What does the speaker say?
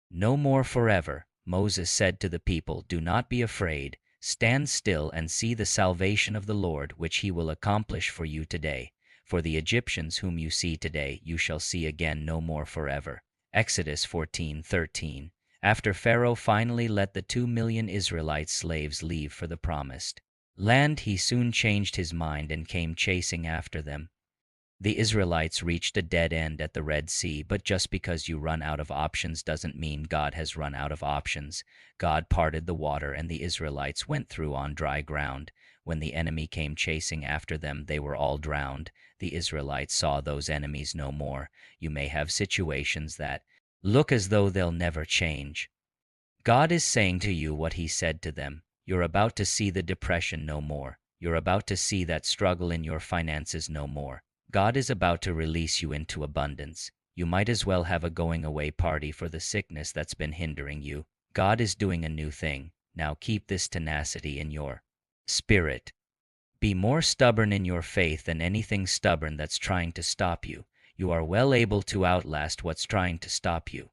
No more forever. Moses said to the people, "Do not be afraid. Stand still and see the salvation of the Lord, which he will accomplish for you today. For the Egyptians whom you see today, you shall see again no more forever." Exodus 14:13. After Pharaoh finally let the 2 million Israelite slaves leave for the promised land, he soon changed his mind and came chasing after them. The Israelites reached a dead end at the Red Sea, but just because you run out of options doesn't mean God has run out of options. God parted the water and the Israelites went through on dry ground. When the enemy came chasing after them, they were all drowned. The Israelites saw those enemies no more. You may have situations that look as though they'll never change. God is saying to you what he said to them. You're about to see the depression no more. You're about to see that struggle in your finances no more. God is about to release you into abundance. You might as well have a going away party for the sickness that's been hindering you. God is doing a new thing. Now keep this tenacity in your spirit. Be more stubborn in your faith than anything stubborn that's trying to stop you. You are well able to outlast what's trying to stop you.